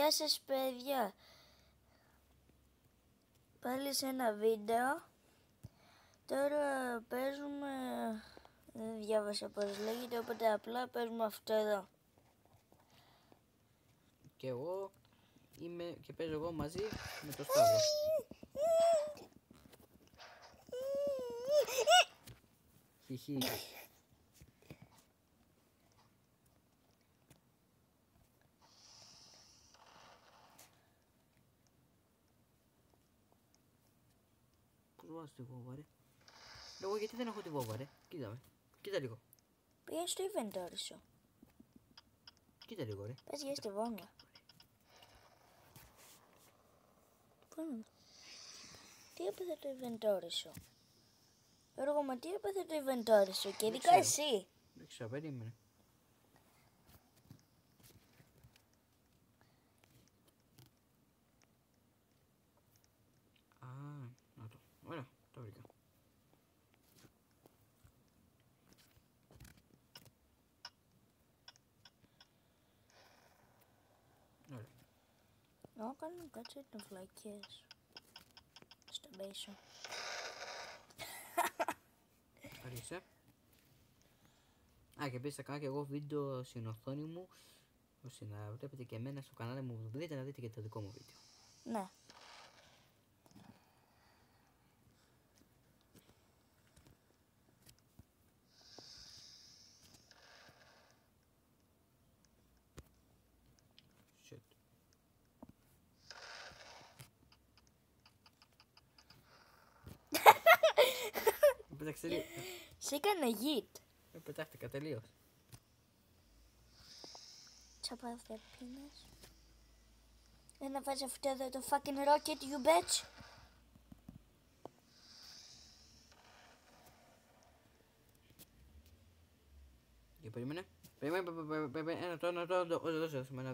Γεια σας παιδιά. Πάλι σε ένα βίντεο. Τώρα παίζουμε... Δεν διάβασα πώς λέγεται, οπότε απλά παίζουμε αυτό εδώ. Και εγώ είμαι και παίζω εγώ μαζί με το Σταύρο. Χιχι. Πώς βάζω τη βόμβα ρε? Εγώ γιατί δεν έχω τη βόμβα ρε? Κοίτα με. Κοίτα λίγο. Πήγαινε στο inventory σου. Κοίτα λίγο ρε. Πες για στη βόμβα. Πού είναι? Τι έπαθε το inventory σου? Γιώργο, μα τι έπαθε το inventory σου? Και ειδικά εσύ. Δεν ξέρω, περίμενε. Α, να το. Ωραία, το βρήκα. Ωραία. Να κάνω κάτσε τις φλακές στο μπέισο. Άρχισε. Α, και επίσης θα κάνω και εγώ βίντεο στην οθόνη μου, ώστε να βλέπετε και εμένα στο κανάλι μου, μπορείτε να δείτε και το δικό μου βίντεο. Ναι. Shit. Πέταξε λίγο. Σε έκανε γιτ. Πετάχτηκα τελείως. Τσαπάθε πίνες. Να βάζει αυτό εδώ το fucking rocket, you bitch. Για περίμενε. Περίμενε, να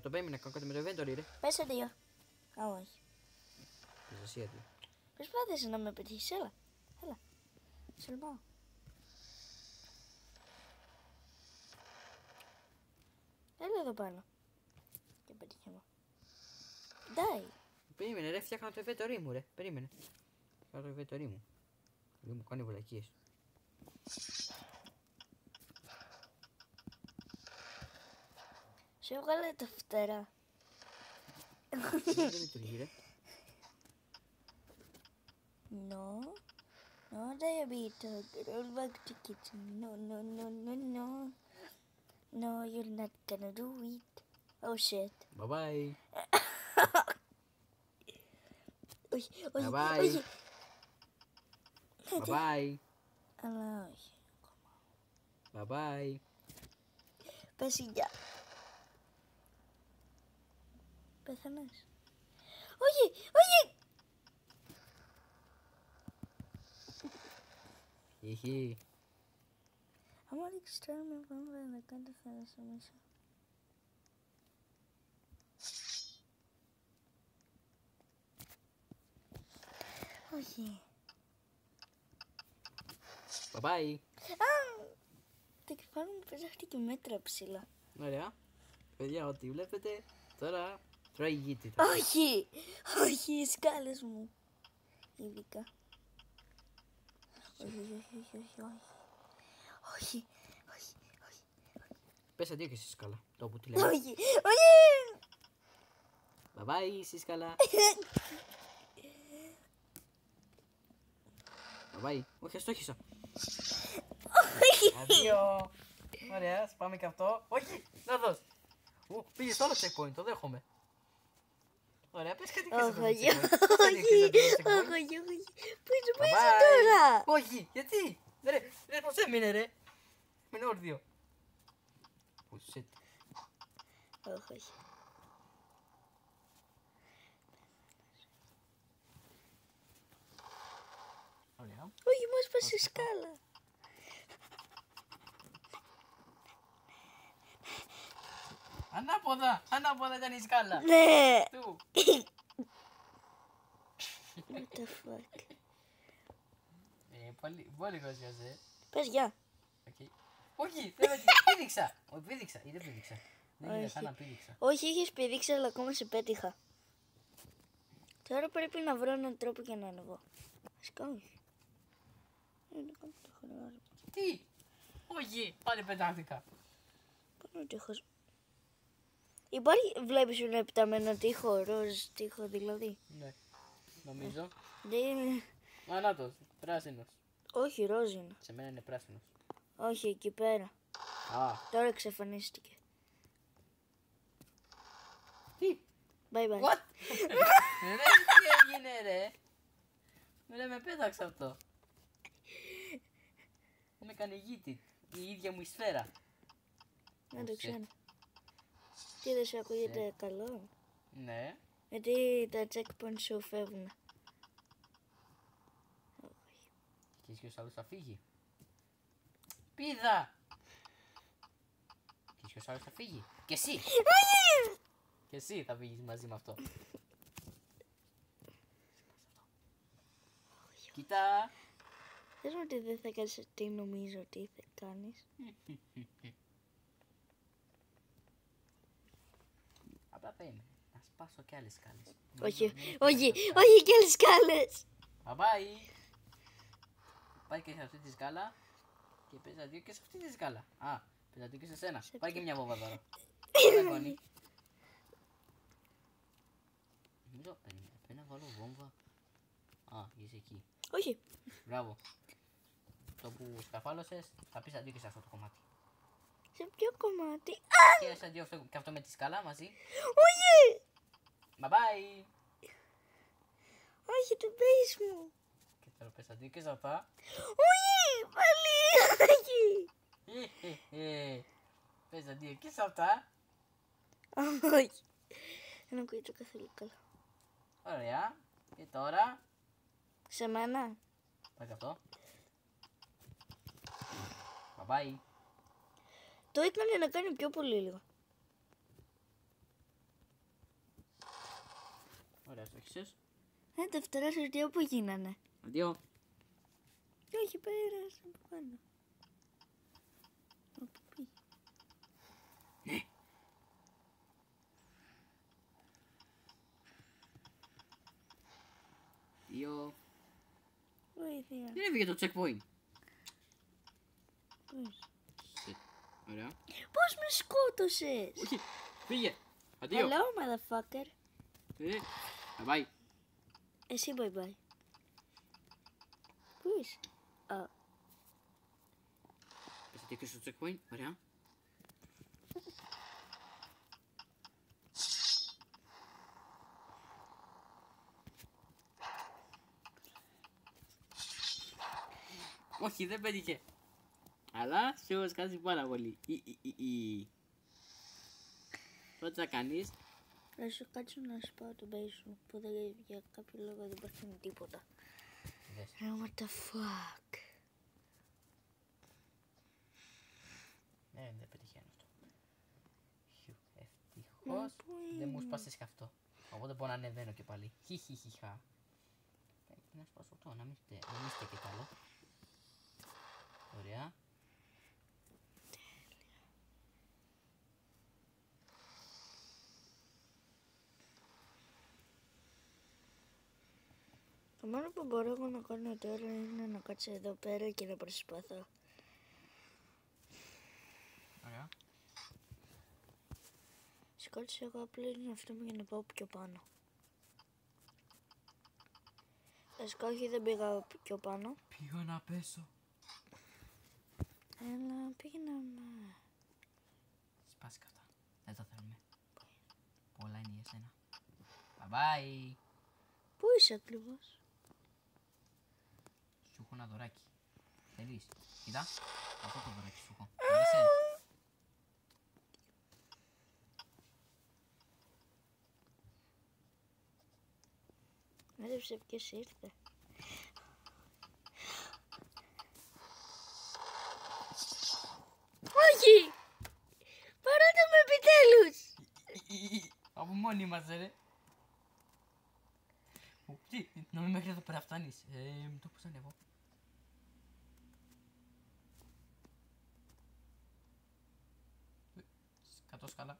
το περίμενε, κάνω κάτι με το inventory ρε. Πες δύο. Α, όχι. Προστασία του. Προσπάθησε να με πετύχεις, έλα. Έλα. Σε λυπάω. Έλα εδώ πάνω. Και πετύχε μου. Ντάει. Περίμενε ρε, φτιάχνα το inventory μου ρε. Περίμενε. Φτιάχνα το inventory μου. Δεν μου κάνει βλακίες. Σου έβγαλε τα φτερά. Δεν λειτουργεί ρε. No. No, diabetes. Roll back to kitchen. No, no, no, no, no. No, you're not gonna do it. Oh shit. Bye bye. Όχι, όχι, Bye bye. όχι. Bye bye. Αλλά όχι. Bye bye. Πες γεια. Πέθανες. Όχι, όχι. Χιχι. Άμα ρίξεις τώρα με βόμβα να κάνω θάλασσα μέσα. Όχι. Bye bye. Το κεφάλι μου πετάχτηκε μέτρα ψηλά. Ωραία. Παιδιά, ό,τι βλέπετε τώρα τρώει γήτητα. Όχι, όχι, οι σκάλες μου. Ειδικά. Όχι, όχι, όχι, όχι, όχι. Όχι, όχι, όχι. Πες αντίο και στη σκάλα. Το που τη λέμε. Όχι, όχι. Bye bye, στη σκάλα. Bye bye. Όχι, αστόχησα. Αδείο. Ωραία, σπάμε και αυτό. Όχι, να δώσ'. Πήγε στο άλλο checkpoint, το δέχομαι. Ωραία, πες κάτι και Όχι, όχι, checkpoint. όχι, όχι. Πού είσαι τώρα. Όχι, γιατί. Ρε, πώς έμεινε ρε. Είναι όρθιο. Oh shit. Όχι, όχι. Ωραία. Όχι, μου έσπασε η σκάλα. Ανάποδα, ανάποδα ήταν η σκάλα. Ναι. Του. What the fuck. Πολύ κοσιάζε. Πες γεια. Όχι, δεν πήδηξα. Όχι, πήδηξα ή δεν πήδηξα. Δεν είδα Όχι. καν να πήδηξα. Όχι, είχες πηδήξει, αλλά ακόμα σε πέτυχα. Τώρα πρέπει να βρω έναν τρόπο για να ανεβώ. Βασικά όχι. Είναι κάτι το χρειάζομαι. Τι! Όχι! Πάλι πετάχτηκα. Πάνω τείχος. Υπάρχει, βλέπεις ένα επιταμένο τείχο, ροζ τείχο δηλαδή. Ναι. Νομίζω. Δεν είναι... Ανάτος. Πράσινος. Όχι, ροζ είναι. Σε μένα είναι πράσινος. Όχι, εκεί πέρα. Α. Τώρα εξαφανίστηκε. Τι! Bye bye. What? Ρε, τι έγινε ρε. Ρε, με πέταξε αυτό. Με έκανε γήτη. Η ίδια μου η σφαίρα. Δεν το shit. ξέρω. Τι δεν σου ακούγεται καλό. Ναι. Γιατί τα checkpoints σου φεύγουν. Και ποιος άλλος θα φύγει. Πίδα! Και ποιος άλλος θα φύγει. Και εσύ. Και εσύ θα φύγεις μαζί με αυτό. Κοίτα. Θες μου ότι δεν θα κάνεις τι νομίζω ότι θα κάνεις. Απλά παίρνει. Να σπάσω κι άλλες σκάλες. Όχι, όχι, όχι και άλλες σκάλες. Bye. Πάει και σε αυτή τη σκάλα. Και παίζει αντίο και σε αυτή τη σκάλα. Α, παίζει αντίο και σε σένα. Πάει και μια βόμβα τώρα. Δαγκώνει. Νομίζω πρέπει να βάλω βόμβα. Α, είσαι εκεί. Όχι. Μπράβο. Το που σκαφάλωσες θα πεις αντίο και σε αυτό το κομμάτι. Σε ποιο κομμάτι. Και σε αντίο και αυτό με τη σκάλα μαζί. Όχι. Bye bye. Όχι, το πες μου. Και τώρα πες αντίο και σε αυτά. Όχι, πάλι. Όχι. Πες αντίο και σε αυτά. Όχι. Δεν ακούγεται καθόλου καλά. Ωραία. Και τώρα. Σε μένα. Πάει και αυτό. Bye bye. Το έκανε να κάνει πιο πολύ λίγο. Ωραία, το έχεις. Τα φτερά σου τι όπου γίνανε. Αντίο. Όχι, πέρασε από πάνω. Όπου πήγε. Ναι. Δύο. Βοήθεια. Δεν έφυγε το checkpoint. Πώς. Shit. Ωραία. Πώς με σκότωσες. Όχι. Φύγε. Αντίο. Hello, motherfucker. Bye bye. Εσύ bye bye. Πού είσαι. Α, Πες αντίο και στο checkpoint. Ωραία. Όχι, δεν πέτυχε. Αλλά σου έχω σκάσει πάρα πολύ. Πρώτα θα κάνεις. να σου κάτσω να σπάω το μπέι σου που δεν, για κάποιο λόγο δεν παθαίνει τίποτα. Δες. What the fuck. Ναι, δεν πετυχαίνω αυτό. Χιου, ευτυχώς πού δεν μου είναι? σπάσες και αυτό. Οπότε μπορώ να ανεβαίνω και πάλι. Χιχιχιχα. Πρέπει να σπάσω αυτό, να μην είστε και καλό. Ωραία. Το μόνο που μπορώ εγώ να κάνω τώρα είναι να κάτσω εδώ πέρα και να προσπαθώ. Ωραία. Σκότωσα εγώ απλά είναι αυτό μου για να πάω πιο πάνω. Βασικά όχι δεν πήγα πιο πάνω. Πήγα να πέσω. Αλλά πήγαινα να... Σπάσει αυτά. Δεν τα θέλουμε. Πολλά είναι για σένα. Bye bye. Πού είσαι ακριβώς? Σου έχω ένα δωράκι. Θέλεις. Κοίτα. Αυτό το δωράκι σου έχω. Άρεσε. Μάζεψε ποιος ήρθε. Όχι! Παράτα με επιτέλους! Από μόνοι μας ρε. Τι, νομίζω μέχρι εδώ πέρα φτάνεις. Το πώς ανέβω. Κατώ σκάλα.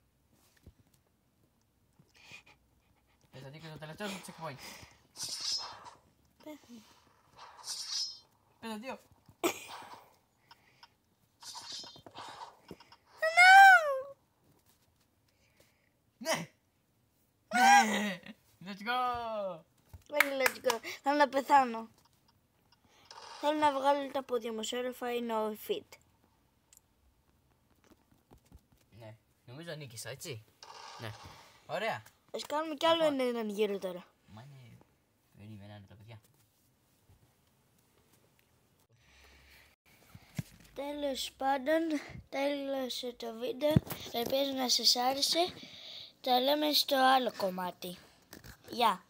θα δείξω το τελευταίο σου checkpoint. Πες δύο. Ναι! Ναι! Let's go! Όχι, let's go. Θέλω να πεθάνω. Θέλω να βγάλω τα πόδια μου. Σέρφα είναι ο fit. Ναι, νομίζω νίκησα, έτσι. Ναι. Ωραία. Ας κάνουμε κι άλλο έναν γύρο τώρα. Μα είναι... Περίμενανε τα παιδιά. Τέλος πάντων, τέλειωσε το βίντεο. Ελπίζω να σας άρεσε. Τα λέμε στο άλλο κομμάτι. Γεια.